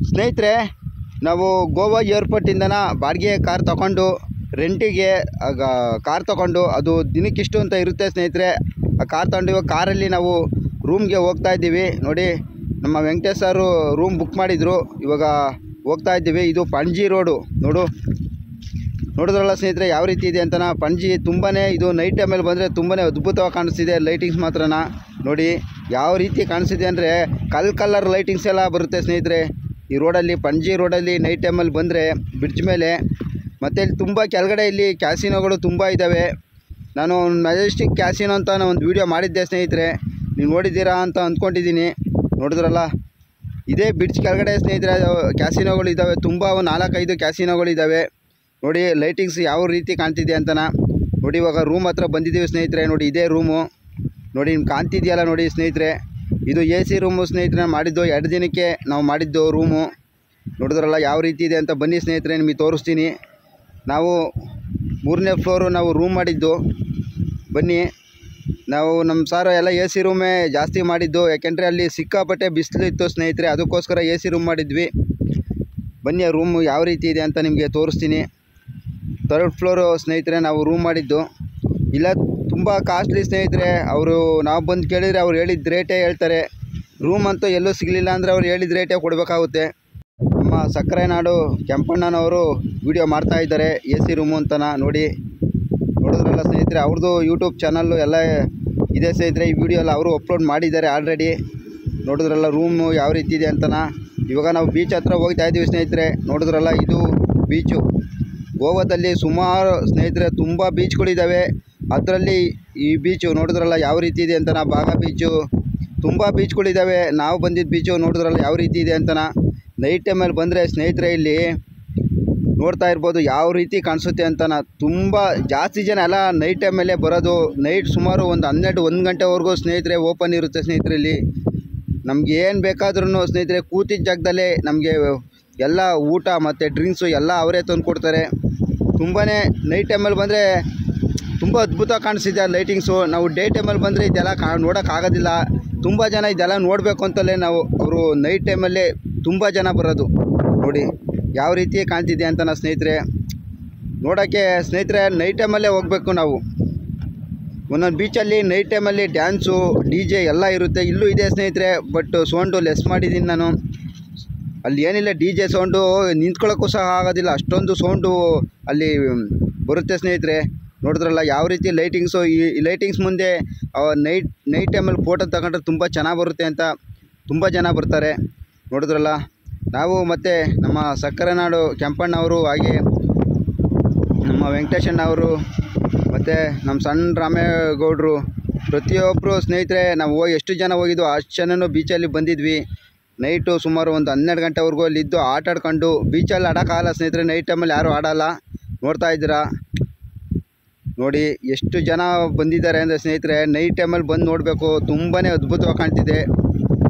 ಸ್ನೇಹಿತರೆ, ನಾವು ಗೋವಾ ಏರ್ಪೋರ್ಟಿಂದನ ಬಾಡಿಗೆ ಕಾರ್ ತಗೊಂಡು ರೆಂಟಿಗೆ ಕಾರ್ ತಗೊಂಡು ಅದು ದಿನಕ್ಕಿಷ್ಟು ಅಂತ ಇರುತ್ತೆ ಸ್ನೇಹಿತರೆ. ಆ ಕಾರ್ ತಗೊಂಡು ಇವಾಗ ಕಾರಲ್ಲಿ ನಾವು ರೂಮ್ಗೆ ಹೋಗ್ತಾ ಇದ್ದೀವಿ. ನೋಡಿ, ನಮ್ಮ ವೆಂಕಟೇಶ್ ಸಾರು ರೂಮ್ ಬುಕ್ ಮಾಡಿದರು. ಇವಾಗ ಹೋಗ್ತಾ ಇದ್ದೀವಿ. ಇದು ಪಣಜಿ ರೋಡು. ನೋಡಿದ್ರಲ್ಲ ಸ್ನೇಹಿತರೆ ಯಾವ ರೀತಿ ಇದೆ ಅಂತನ. ಪಣಜಿ ತುಂಬಾ ಇದು ನೈಟ್ ಟೈಮಲ್ಲಿ ಬಂದರೆ ತುಂಬಾ ಅದ್ಭುತವಾಗಿ ಕಾಣಿಸ್ತಿದೆ. ಲೈಟಿಂಗ್ಸ್ ಮಾತ್ರನ ನೋಡಿ ಯಾವ ರೀತಿ ಕಾಣಿಸ್ತಿದೆ ಅಂದರೆ ಕಲರ್ ಲೈಟಿಂಗ್ಸ್ ಎಲ್ಲ ಬರುತ್ತೆ ಸ್ನೇಹಿತರೆ ಈ ರೋಡಲ್ಲಿ. ಪಣಜಿ ರೋಡಲ್ಲಿ ನೈಟ್ ಟೈಮಲ್ಲಿ ಬಂದರೆ ಬ್ರಿಡ್ಜ್ ಮೇಲೆ. ಮತ್ತು ಇಲ್ಲಿ ತುಂಬ ಕೆಳಗಡೆ ಇಲ್ಲಿ ಕ್ಯಾಸಿನೋಗಳು ತುಂಬ ಇದ್ದಾವೆ. ನಾನು ಮೆಜೆಸ್ಟಿಕ್ ಕ್ಯಾಸಿನೋ ಅಂತ ಒಂದು ವೀಡಿಯೋ ಮಾಡಿದ್ದೆ ಸ್ನೇಹಿತರೆ, ನೀವು ನೋಡಿದ್ದೀರಾ ಅಂತ ಅಂದ್ಕೊಂಡಿದ್ದೀನಿ. ನೋಡಿದ್ರಲ್ಲ, ಇದೇ ಬ್ರಿಡ್ಜ್ ಕೆಳಗಡೆ ಸ್ನೇಹಿತರೆ ಕ್ಯಾಸಿನೋಗಳು ಇದ್ದಾವೆ. ತುಂಬ 4-5 ಕ್ಯಾಸಿನೋಗಳಿದ್ದಾವೆ. ನೋಡಿ ಲೈಟಿಂಗ್ಸ್ ಯಾವ ರೀತಿ ಕಾಣ್ತಿದೆ ಅಂತನ. ನೋಡಿ ಇವಾಗ ರೂಮ್ ಹತ್ರ ಬಂದಿದ್ದೀವಿ ಸ್ನೇಹಿತರೆ. ನೋಡಿ ಇದೇ ರೂಮು. ನೋಡಿ ನಿಮ್ಗೆ ಕಾಣ್ತಿದೆಯಲ್ಲ ನೋಡಿ ಸ್ನೇಹಿತರೆ, ಇದು AC ರೂಮು ಸ್ನೇಹಿತರೆ. ಮಾಡಿದ್ದು 2 ದಿನಕ್ಕೆ ನಾವು ಮಾಡಿದ್ದು ರೂಮು. ನೋಡಿದ್ರಲ್ಲ ಯಾವ ರೀತಿ ಇದೆ ಅಂತ. ಬನ್ನಿ ಸ್ನೇಹಿತರೆ ನಿಮಗೆ ತೋರಿಸ್ತೀನಿ. ನಾವು 3ನೇ ಫ್ಲೋರು ನಾವು ರೂಮ್ ಮಾಡಿದ್ದು. ಬನ್ನಿ, ನಾವು ನಮ್ಮ ಸಾರು ಎಲ್ಲ AC ರೂಮೇ ಜಾಸ್ತಿ ಮಾಡಿದ್ದು. ಯಾಕೆಂದರೆ ಅಲ್ಲಿ ಸಿಕ್ಕಾಪಟ್ಟೆ ಬಿಸಿಲು ಇತ್ತು ಸ್ನೇಹಿತರೆ, ಅದಕ್ಕೋಸ್ಕರ AC ರೂಮ್ ಮಾಡಿದ್ವಿ. ಬನ್ನಿ ಆ ರೂಮು ಯಾವ ರೀತಿ ಇದೆ ಅಂತ ನಿಮಗೆ ತೋರಿಸ್ತೀನಿ. 3rd ಫ್ಲೋರು ಸ್ನೇಹಿತರೆ ನಾವು ರೂಮ್ ಮಾಡಿದ್ದು. ಇಲ್ಲ ತುಂಬ ಕಾಸ್ಟ್ಲಿ ಸ್ನೇಹಿತರೆ. ಅವರು ನಾವು ಬಂದು ಕೇಳಿದರೆ ಅವ್ರು ಹೇಳಿದ ರೇಟೇ ಹೇಳ್ತಾರೆ. ರೂಮ್ ಅಂತೂ ಎಲ್ಲೂ ಸಿಗಲಿಲ್ಲ ಅಂದರೆ ಅವ್ರು ಹೇಳಿದ ರೇಟೇ ಕೊಡಬೇಕಾಗುತ್ತೆ. ನಮ್ಮ ಸಕ್ಕರೆ ನಾಡು ಕೆಂಪಣ್ಣನವರು ವಿಡಿಯೋ ಮಾಡ್ತಾಯಿದ್ದಾರೆ AC ರೂಮು ಅಂತನ. ನೋಡಿದ್ರಲ್ಲ ಸ್ನೇಹಿತರೆ, ಅವ್ರದ್ದು ಯೂಟ್ಯೂಬ್ ಚಾನಲ್ಲು ಎಲ್ಲ ಇದೆ ಸ್ನೇಹಿತರೆ. ಈ ವಿಡಿಯೋ ಎಲ್ಲ ಅವರು ಅಪ್ಲೋಡ್ ಮಾಡಿದ್ದಾರೆ ಆಲ್ರೆಡಿ. ನೋಡಿದ್ರಲ್ಲ ರೂಮು ಯಾವ ರೀತಿ ಇದೆ ಅಂತನ. ಇವಾಗ ನಾವು ಬೀಚ್ ಹತ್ರ ಹೋಗ್ತಾ ಇದ್ದೀವಿ ಸ್ನೇಹಿತರೆ. ನೋಡಿದ್ರಲ್ಲ ಇದು ಬೀಚು. ಗೋವಾದಲ್ಲಿ ಸುಮಾರು ಸ್ನೇಹಿತರೆ ತುಂಬ ಬೀಚ್ಗಳಿದ್ದಾವೆ. ಅದರಲ್ಲಿ ಈ ಬೀಚು ನೋಡಿದ್ರಲ್ಲ ಯಾವ ರೀತಿ ಇದೆ ಅಂತನ. ಬಾಗ ಬೀಚು, ತುಂಬ ಬೀಚ್ಗಳಿದ್ದಾವೆ. ನಾವು ಬಂದಿದ್ದ ಬೀಚು ನೋಡಿದ್ರಲ್ಲ ಯಾವ ರೀತಿ ಇದೆ ಅಂತನ. ನೈಟ್ ಟೈಮಲ್ಲಿ ಬಂದರೆ ಸ್ನೇಹಿತರೆ ಇಲ್ಲಿ ನೋಡ್ತಾ ಇರ್ಬೋದು ಯಾವ ರೀತಿ ಕಾಣಿಸುತ್ತೆ ಅಂತನ. ತುಂಬ ಜಾಸ್ತಿ ಜನ ಎಲ್ಲ ನೈಟ್ ಟೈಮಲ್ಲೇ ಬರೋದು. ನೈಟ್ ಸುಮಾರು ಒಂದು 12-1 ಗಂಟೆವರೆಗೂ ಸ್ನೇಹಿತರೆ ಓಪನ್ ಇರುತ್ತೆ ಸ್ನೇಹಿತರೆ ಇಲ್ಲಿ. ನಮ್ಗೆ ಏನು ಬೇಕಾದ್ರೂ ಸ್ನೇಹಿತರೆ ಕೂತಿದ್ದ ಜಾಗದಲ್ಲೇ ನಮಗೆ ಎಲ್ಲ ಊಟ ಮತ್ತು ಡ್ರಿಂಕ್ಸು ಎಲ್ಲ ಅವರೇ ತಂದು ಕೊಡ್ತಾರೆ. ತುಂಬಾ ನೈಟ್ ಟೈಮಲ್ಲಿ ಬಂದರೆ ತುಂಬ ಅದ್ಭುತ ಕಾಣಿಸ್ತಿದೆ ಲೈಟಿಂಗ್ಸು. ನಾವು ಡೇ ಟೈಮಲ್ಲಿ ಬಂದರೆ ಇದೆಲ್ಲ ನೋಡೋಕ್ಕಾಗೋದಿಲ್ಲ. ತುಂಬ ಜನ ಇದೆಲ್ಲ ನೋಡಬೇಕು ಅಂತಲೇ ಅವರು ನೈಟ್ ಟೈಮಲ್ಲೇ ತುಂಬ ಜನ ಬರೋದು. ನೋಡಿ ಯಾವ ರೀತಿ ಕಾಣ್ತಿದೆ ಅಂತನ ಸ್ನೇಹಿತರೆ. ನೋಡೋಕ್ಕೆ ಸ್ನೇಹಿತರೆ ನೈಟ್ ಟೈಮಲ್ಲೇ ಹೋಗಬೇಕು ನಾವು. ಒಂದೊಂದು ಬೀಚಲ್ಲಿ ನೈಟ್ ಟೈಮಲ್ಲಿ ಡ್ಯಾನ್ಸು DJ ಎಲ್ಲ ಇರುತ್ತೆ. ಇಲ್ಲೂ ಇದೆ ಸ್ನೇಹಿತರೆ, ಬಟ್ ಸೌಂಡು ಲೆಸ್ ಮಾಡಿದ್ದೀನಿ ನಾನು. ಅಲ್ಲಿ ಏನಿಲ್ಲ DJ ಸೌಂಡು ನಿಂತ್ಕೊಳ್ಳೋಕ್ಕೂ ಸಹ ಆಗೋದಿಲ್ಲ, ಅಷ್ಟೊಂದು ಸೌಂಡು ಅಲ್ಲಿ ಬರುತ್ತೆ ಸ್ನೇಹಿತರೆ. ನೋಡಿದ್ರಲ್ಲ ಯಾವ ರೀತಿ ಲೈಟಿಂಗ್ಸು. ಈ ಲೈಟಿಂಗ್ಸ್ ಮುಂದೆ ನೈಟ್ ಟೈಮಲ್ಲಿ ಫೋಟೋ ತಗೊಂಡ್ರೆ ತುಂಬ ಚೆನ್ನಾಗಿ ಬರುತ್ತೆ ಅಂತ ತುಂಬ ಜನ ಬರ್ತಾರೆ. ನೋಡಿದ್ರಲ್ಲ, ನಾವು ಮತ್ತು ನಮ್ಮ ಸಕ್ಕರೆ ನಾಡು ಕೆಂಪಣ್ಣವರು, ಹಾಗೆ ನಮ್ಮ ವೆಂಕಟೇಶಣ್ಣವರು ಮತ್ತು ನಮ್ಮ ಸಣ್ಣ ರಾಮೇಗೌಡರು, ಪ್ರತಿಯೊಬ್ಬರು ಸ್ನೇಹಿತರೆ ನಾವು ಎಷ್ಟು ಜನ ಹೋಗಿದ್ದು ಅಷ್ಟು ಜನನೂ ಬೀಚಲ್ಲಿ ಬಂದಿದ್ವಿ. ನೈಟು ಸುಮಾರು ಒಂದು 12 ಗಂಟೆವರೆಗೂ ಅಲ್ಲಿದ್ದು ಆಟ ಆಡ್ಕೊಂಡು. ಬೀಚಲ್ಲಿ ಆಡೋಕ್ಕಾಗಲ್ಲ ಸ್ನೇಹಿತರೆ, ನೈಟ್ ಟೈಮಲ್ಲಿ ಯಾರೂ ಆಡೋಲ್ಲ. ನೋಡ್ತಾ ಇದ್ದೀರಾ ನೋಡಿ ಎಷ್ಟು ಜನ ಬಂದಿದ್ದಾರೆ ಅಂದರೆ ಸ್ನೇಹಿತರೆ. ನೈಟ್ ಟೈಮಲ್ಲಿ ಬಂದು ನೋಡಬೇಕು, ತುಂಬಾ ಅದ್ಭುತವಾಗಿ ಕಾಣ್ತಿದೆ.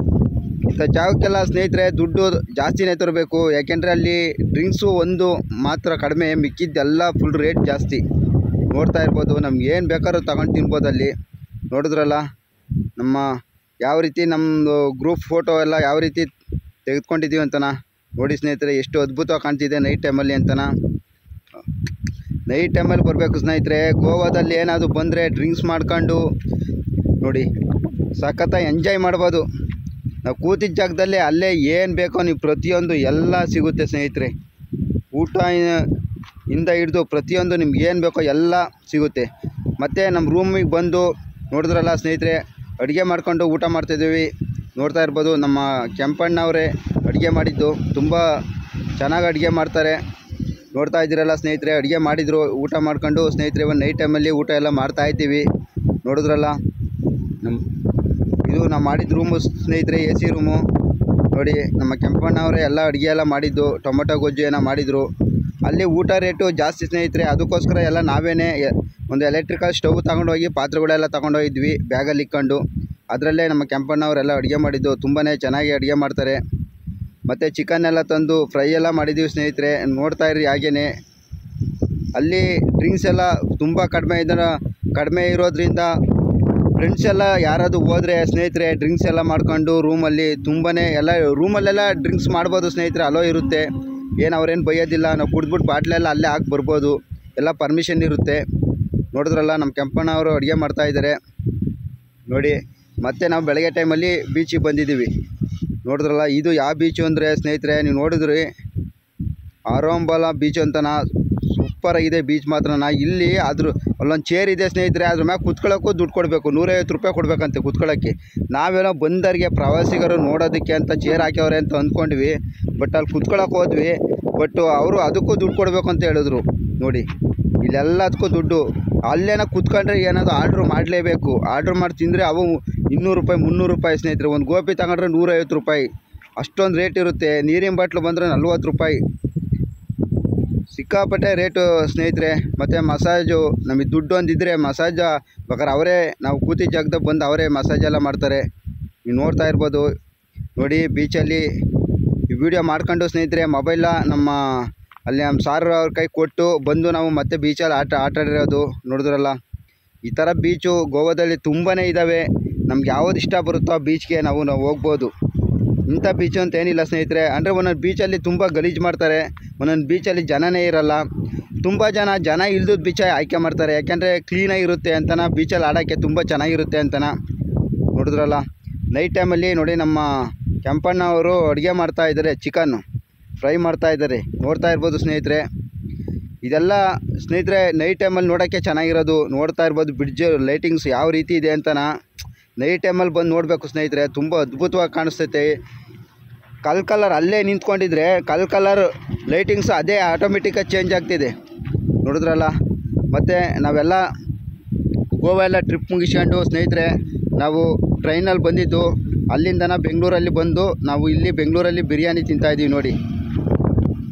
ಇಂಥ ಜಾಗಕ್ಕೆಲ್ಲ ಸ್ನೇಹಿತರೆ ದುಡ್ಡು ಜಾಸ್ತಿನೇ ತರಬೇಕು. ಯಾಕೆಂದರೆ ಅಲ್ಲಿ ಡ್ರಿಂಕ್ಸು ಒಂದು ಮಾತ್ರ ಕಡಿಮೆ, ಮಿಕ್ಕಿದ್ದೆಲ್ಲ ಫುಲ್ ರೇಟ್ ಜಾಸ್ತಿ. ನೋಡ್ತಾ ಇರ್ಬೋದು, ನಮ್ಗೆ ಏನು ಬೇಕಾದ್ರೂ ತಗೊಂಡು ತಿನ್ಬೋದು ಅಲ್ಲಿ. ನೋಡಿದ್ರಲ್ಲ ನಮ್ಮ ಯಾವ ರೀತಿ ನಮ್ಮದು ಗ್ರೂಪ್ ಫೋಟೋ ಎಲ್ಲ ಯಾವ ರೀತಿ ತೆಗೆದುಕೊಂಡಿದ್ದೀವಿ ಅಂತನ. ನೋಡಿ ಸ್ನೇಹಿತರೆ ಎಷ್ಟು ಅದ್ಭುತವಾಗಿ ಕಾಣ್ತಿದೆ ನೈಟ್ ಟೈಮಲ್ಲಿ ಅಂತನ. ನೈಟ್ ಟೈಮಲ್ಲಿ ಬರಬೇಕು ಸ್ನೇಹಿತರೆ. ಗೋವಾದಲ್ಲಿ ಏನಾದರೂ ಬಂದರೆ ಡ್ರಿಂಕ್ಸ್ ಮಾಡ್ಕೊಂಡು ನೋಡಿ ಸಖತ್ತಾಗಿ ಎಂಜಾಯ್ ಮಾಡ್ಬೋದು. ನಾವು ಕೂತಿದ್ದ ಜಾಗದಲ್ಲೇ ಅಲ್ಲೇ ಏನು ಬೇಕೋ ನೀವು ಪ್ರತಿಯೊಂದು ಎಲ್ಲ ಸಿಗುತ್ತೆ ಸ್ನೇಹಿತರೆ. ಊಟ ಇಂದ ಹಿಡಿದು ಪ್ರತಿಯೊಂದು ನಿಮ್ಗೆ ಏನು ಬೇಕೋ ಎಲ್ಲ ಸಿಗುತ್ತೆ. ಮತ್ತು ನಮ್ಮ ರೂಮಿಗೆ ಬಂದು ನೋಡಿದ್ರಲ್ಲ ಸ್ನೇಹಿತರೆ, ಅಡುಗೆ ಮಾಡ್ಕೊಂಡು ಊಟ ಮಾಡ್ತಾಯಿದ್ದೀವಿ. ನೋಡ್ತಾ ಇರ್ಬೋದು ನಮ್ಮ ಕೆಂಪಣ್ಣವರೇ ಅಡುಗೆ ಮಾಡಿದ್ದು. ತುಂಬ ಚೆನ್ನಾಗಿ ಅಡುಗೆ ಮಾಡ್ತಾರೆ. ನೋಡ್ತಾ ಇದ್ದೀರಲ್ಲ ಸ್ನೇಹಿತರೆ, ಅಡುಗೆ ಮಾಡಿದರು. ಊಟ ಮಾಡ್ಕೊಂಡು ಸ್ನೇಹಿತರೆ ಒಂದು ನೈಟ್ ಟೈಮಲ್ಲಿ ಊಟ ಎಲ್ಲ ಮಾಡ್ತಾಯಿದ್ದೀವಿ. ನೋಡಿದ್ರಲ್ಲ ಇದು ನಾವು ಮಾಡಿದ ರೂಮು ಸ್ನೇಹಿತರೆ, AC ರೂಮು. ನೋಡಿ ನಮ್ಮ ಕೆಂಪಣ್ಣವರೇ ಎಲ್ಲ ಅಡುಗೆ ಎಲ್ಲ ಮಾಡಿದ್ದು. ಟೊಮೊಟೊ ಗೊಜ್ಜು ಏನೋ ಮಾಡಿದರು. ಅಲ್ಲಿ ಊಟ ರೇಟು ಜಾಸ್ತಿ ಸ್ನೇಹಿತರೆ, ಅದಕ್ಕೋಸ್ಕರ ಎಲ್ಲ ನಾವೇ ಒಂದು ಎಲೆಕ್ಟ್ರಿಕಲ್ ಸ್ಟವ್ ತಗೊಂಡೋಗಿ ಪಾತ್ರೆಗಳೆಲ್ಲ ತಗೊಂಡೋಗಿದ್ವಿ ಬ್ಯಾಗಲ್ಲಿ ಇಕ್ಕೊಂಡು. ಅದರಲ್ಲೇ ನಮ್ಮ ಕೆಂಪಣ್ಣವರೆಲ್ಲ ಅಡುಗೆ ಮಾಡಿದ್ದು. ತುಂಬಾ ಚೆನ್ನಾಗಿ ಅಡುಗೆ ಮಾಡ್ತಾರೆ. ಮತ್ತು ಚಿಕನ್ ಎಲ್ಲ ತಂದು ಫ್ರೈ ಎಲ್ಲ ಮಾಡಿದ್ದೀವಿ ಸ್ನೇಹಿತರೆ. ನೋಡ್ತಾ ಇರಿ ಹಾಗೇ. ಅಲ್ಲಿ ಡ್ರಿಂಕ್ಸ್ ಎಲ್ಲ ತುಂಬ ಕಡಿಮೆ ಇರೋದ್ರಿಂದ ಫ್ರೆಂಡ್ಸ್ ಎಲ್ಲ ಯಾರಾದರೂ ಹೋದರೆ ಸ್ನೇಹಿತರೆ ಡ್ರಿಂಕ್ಸ್ ಎಲ್ಲ ಮಾಡ್ಕೊಂಡು ರೂಮಲ್ಲಿ ರೂಮಲ್ಲೆಲ್ಲ ಡ್ರಿಂಕ್ಸ್ ಮಾಡ್ಬೋದು ಸ್ನೇಹಿತರೆ, ಅಲೋ ಇರುತ್ತೆ. ಏನು ಅವ್ರೇನು ಬೈಯೋದಿಲ್ಲ. ನಾವು ಕುಡಿದ್ಬಿಟ್ಟು ಬಾಟ್ಲೆಲ್ಲ ಅಲ್ಲೇ ಹಾಕಿ ಬರ್ಬೋದು, ಎಲ್ಲ ಪರ್ಮಿಷನ್ ಇರುತ್ತೆ. ನೋಡಿದ್ರಲ್ಲ ನಮ್ಮ ಕೆಂಪಣ್ಣ ಅವರು ಅಡುಗೆ ಮಾಡ್ತಾಯಿದ್ದಾರೆ ನೋಡಿ. ಮತ್ತು ನಾವು ಬೆಳಗ್ಗೆ ಟೈಮಲ್ಲಿ ಬೀಚಿಗೆ ಬಂದಿದ್ದೀವಿ. ನೋಡಿದ್ರಲ್ಲ ಇದು ಯಾವ ಬೀಚು ಅಂದರೆ ಸ್ನೇಹಿತರೆ ನೀವು ನೋಡಿದ್ರಿ, ಆರೋಂಬಲ ಬೀಚ್ ಅಂತನ ಸೂಪರಾಗಿದೆ ಬೀಚ್ ಮಾತ್ರನ. ಇಲ್ಲಿ ಅಲ್ಲೊಂದು ಚೇರ್ ಇದೆ ಸ್ನೇಹಿತರೆ, ಅದ್ರ ಮ್ಯಾಗೆ ಕುತ್ಕೊಳ್ಳೋಕ್ಕೂ ದುಡ್ಡು ಕೊಡಬೇಕು, 150 ರೂಪಾಯಿ ಕೊಡಬೇಕಂತೆ ಕುತ್ಕೊಳ್ಳೋಕ್ಕೆ. ನಾವೇನೋ ಬಂದವರಿಗೆ ಪ್ರವಾಸಿಗರು ನೋಡೋದಕ್ಕೆ ಅಂತ ಚೇರ್ ಹಾಕ್ಯವ್ರೆ ಅಂತ ಅಂದ್ಕೊಂಡ್ವಿ. ಬಟ್ ಅಲ್ಲಿ ಕುತ್ಕೊಳ್ಳೋಕೆ ಹೋದ್ವಿ, ಬಟ್ ಅವರು ಅದಕ್ಕೂ ದುಡ್ಡು ಕೊಡಬೇಕು ಅಂತ ಹೇಳಿದ್ರು ನೋಡಿ. ಇಲ್ಲೆಲ್ಲದಕ್ಕೂ ದುಡ್ಡು. ಅಲ್ಲೇನೋ ಕುತ್ಕೊಂಡ್ರೆ ಏನಾದರೂ ಆರ್ಡ್ರ್ ಮಾಡಲೇಬೇಕು. ಆರ್ಡ್ರ್ ಮಾಡಿ ತಿಂದರೆ ಅವು 200 ರೂಪಾಯಿ 300 ರೂಪಾಯಿ ಸ್ನೇಹಿತರೆ. ಒಂದು ಗೋಪಿ ತಗೊಂಡ್ರೆ 150 ರೂಪಾಯಿ, ಅಷ್ಟೊಂದು ರೇಟ್ ಇರುತ್ತೆ. ನೀರಿನ ಬಾಟ್ಲು ಬಂದರೆ 40 ರೂಪಾಯಿ, ಸಿಕ್ಕಾಪಟ್ಟೆ ರೇಟು ಸ್ನೇಹಿತರೆ. ಮತ್ತು ಮಸಾಜು ನಮಗೆ ದುಡ್ಡು ಒಂದಿದ್ದರೆ ಮಸಾಜ್ ಬೇಕಾದ್ರೆ ಅವರೇ, ನಾವು ಕೂತಿದ್ದ ಜಾಗದಾಗ ಬಂದು ಅವರೇ ಮಸಾಜ್ ಎಲ್ಲ ಮಾಡ್ತಾರೆ. ನೀವು ನೋಡ್ತಾ ಇರ್ಬೋದು ನೋಡಿ. ಬೀಚಲ್ಲಿ ಈ ವಿಡಿಯೋ ಮಾಡ್ಕೊಂಡು ಸ್ನೇಹಿತರೆ ಮೊಬೈಲ ಅಲ್ಲಿ ನಮ್ಮ ಸಾರ್ ಅವ್ರ ಕೈ ಕೊಟ್ಟು ಬಂದು ನಾವು ಮತ್ತೆ ಬೀಚಲ್ಲಿ ಆಟಾಡಿರೋದು ನೋಡಿದ್ರಲ್ಲ. ಈ ಥರ ಬೀಚು ಗೋವಾದಲ್ಲಿ ತುಂಬಾ ಇದ್ದಾವೆ. ನಮ್ಗೆ ಯಾವ್ದು ಇಷ್ಟ ಬರುತ್ತೋ ಆ ಬೀಚ್ಗೆ ನಾವು ಹೋಗ್ಬೋದು. ಇಂಥ ಬೀಚು ಅಂತ ಏನಿಲ್ಲ ಸ್ನೇಹಿತರೆ. ಅಂದರೆ ಒಂದೊಂದು ಬೀಚಲ್ಲಿ ತುಂಬ ಗಲೀಜು ಮಾಡ್ತಾರೆ, ಒಂದೊಂದು ಬೀಚಲ್ಲಿ ಜನನೇ ಇರಲ್ಲ. ತುಂಬ ಜನ ಇಲ್ದದ ಬೀಚ ಆಯ್ಕೆ ಮಾಡ್ತಾರೆ, ಯಾಕೆಂದರೆ ಕ್ಲೀನಾಗಿರುತ್ತೆ ಅಂತನ, ಬೀಚಲ್ಲಿ ಆಡೋಕ್ಕೆ ತುಂಬ ಚೆನ್ನಾಗಿರುತ್ತೆ ಅಂತನ. ನೋಡಿದ್ರಲ್ಲ ನೈಟ್ ಟೈಮಲ್ಲಿ ನೋಡಿ ನಮ್ಮ ಕೆಂಪಣ್ಣ ಅವರು ಅಡುಗೆ ಮಾಡ್ತಾಯಿದ್ದಾರೆ, ಚಿಕನ್ನು ಫ್ರೈ ಮಾಡ್ತಾಯಿದ್ದಾರೆ, ನೋಡ್ತಾ ಇರ್ಬೋದು ಸ್ನೇಹಿತರೆ. ಇದೆಲ್ಲ ಸ್ನೇಹಿತರೆ ನೈಟ್ ಟೈಮಲ್ಲಿ ನೋಡೋಕ್ಕೆ ಚೆನ್ನಾಗಿರೋದು. ನೋಡ್ತಾ ಇರ್ಬೋದು ಬ್ರಿಡ್ಜ್ ಲೈಟಿಂಗ್ಸ್ ಯಾವ ರೀತಿ ಇದೆ ಅಂತನ. ನೈಟ್ ಟೈಮಲ್ಲಿ ಬಂದು ನೋಡಬೇಕು ಸ್ನೇಹಿತರೆ, ತುಂಬ ಅದ್ಭುತವಾಗಿ ಕಾಣಿಸ್ತೈತೆ. ಕಲರ್ ಅಲ್ಲೇ ನಿಂತ್ಕೊಂಡಿದ್ರೆ ಕಲರ್ ಲೈಟಿಂಗ್ಸ್ ಅದೇ ಆಟೋಮೆಟಿಕ್ಕಾಗಿ ಚೇಂಜ್ ಆಗ್ತಿದೆ ನೋಡಿದ್ರಲ್ಲ. ಮತ್ತು ನಾವೆಲ್ಲ ಗೋವಾ ಎಲ್ಲ ಟ್ರಿಪ್ ಮುಗಿಸ್ಕೊಂಡು ಸ್ನೇಹಿತರೆ ನಾವು ಟ್ರೈನಲ್ಲಿ ಬಂದಿದ್ದು. ಅಲ್ಲಿಂದ ಬೆಂಗಳೂರಲ್ಲಿ ಬಂದು ನಾವು ಇಲ್ಲಿ ಬೆಂಗಳೂರಲ್ಲಿ ಬಿರಿಯಾನಿ ತಿಂತಾಯಿದ್ದೀವಿ ನೋಡಿ.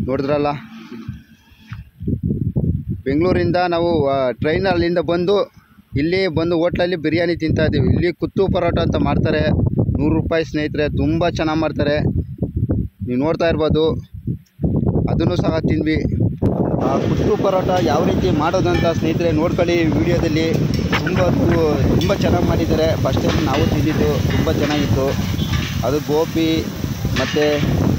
ನೋಡಿದ್ರಲ್ಲ ಬೆಂಗಳೂರಿಂದ ನಾವು ಅಲ್ಲಿಂದ ಬಂದು ಇಲ್ಲಿ ಬಂದು ಹೋಟ್ಲಲ್ಲಿ ಬಿರಿಯಾನಿ ತಿಂತಾಯಿದ್ದೀವಿ. ಇಲ್ಲಿ ಕುತ್ತು ಪರೋಟ ಅಂತ ಮಾಡ್ತಾರೆ, 100 ರೂಪಾಯಿ ಸ್ನೇಹಿತರೆ, ತುಂಬ ಚೆನ್ನಾಗಿ ಮಾಡ್ತಾರೆ. ನೀವು ನೋಡ್ತಾ ಇರ್ಬೋದು, ಅದನ್ನು ಸಹ ತಿಂದ್ವಿ. ಕುತ್ತು ಪರೋಟ ಯಾವ ರೀತಿ ಮಾಡೋದಂತ ಸ್ನೇಹಿತರೆ ನೋಡ್ಕೊಳ್ಳಿ ವಿಡಿಯೋದಲ್ಲಿ. ತುಂಬ ಚೆನ್ನಾಗಿ ಮಾಡಿದ್ದಾರೆ. ಫಸ್ಟ್ ಟೈಮ್ ನಾವು ತಿಂದಿದ್ದು, ತುಂಬ ಚೆನ್ನಾಗಿತ್ತು. ಅದು ಗೋಪಿ ಮತ್ತು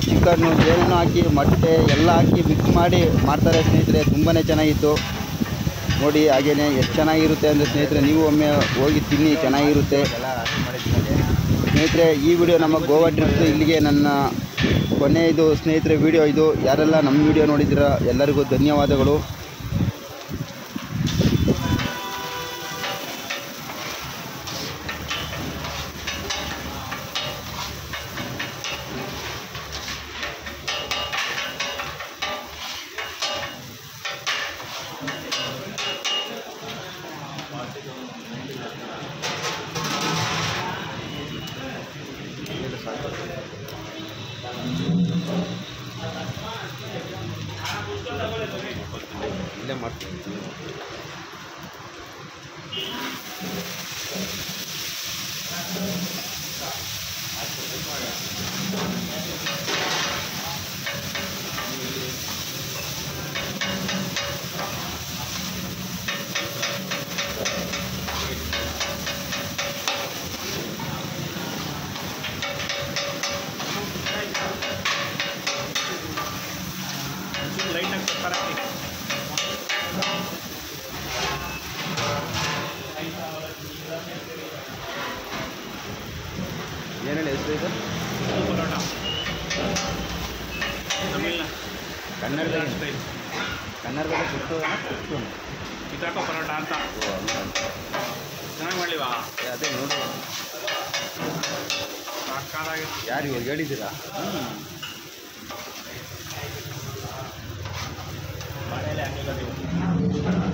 ಚಿಕನ್ನು ಏನೇನೋ ಹಾಕಿ ಮೊಟ್ಟೆ ಎಲ್ಲ ಹಾಕಿ ಮಿಕ್ಸ್ ಮಾಡಿ ಮಾಡ್ತಾರೆ ಸ್ನೇಹಿತರೆ, ತುಂಬಾ ಚೆನ್ನಾಗಿತ್ತು ನೋಡಿ. ಹಾಗೆಯೇ ಎಷ್ಟು ಚೆನ್ನಾಗಿರುತ್ತೆ ಅಂದರೆ ಸ್ನೇಹಿತರೆ ನೀವು ಒಮ್ಮೆ ಹೋಗಿ ತಿನ್ನಿ, ಚೆನ್ನಾಗಿರುತ್ತೆ ಸ್ನೇಹಿತರೆ. ಈ ವಿಡಿಯೋ ನಮ್ಮ ಗೋವಾ ಟ್ರಿಪ್ ಇಲ್ಲಿಗೆ ನನ್ನ ಕೊನೆಯದು ಸ್ನೇಹಿತರೆ ವಿಡಿಯೋ ಇದು. ಯಾರೆಲ್ಲ ನಮ್ಮ ವಿಡಿಯೋ ನೋಡಿದ್ದೀರಾ ಎಲ್ಲರಿಗೂ ಧನ್ಯವಾದಗಳು. ಇಲ್ಲೇ ಮಾಡ್ತೀನಿ. ಲೈಟಾಗಿ ಪೆಪ್ಪರ್ ಹಾಕಿ. ಏನೇಳಿ ಹೆಸರು ಇದು? ಪರೋಟ ತಮಿಳ್ನ ಕನ್ನಡದಲ್ಲಿ ಕುತ್ತು ಕಿತಾಕೋ ಪರೋಟ ಅಂತ ಚೆನ್ನಾಗಿ ಮಾಡಲಿವಾ? ಅದೇ ನೋಡಿ ಸಾಕಾಗಿತ್ತು. ಯಾರು ಇವಾಗ ಹೇಳಿದ್ದೀರಾ? ಮನೆಯಲ್ಲೇ ಹಾಕಿಲ್ಲ ನೀವು.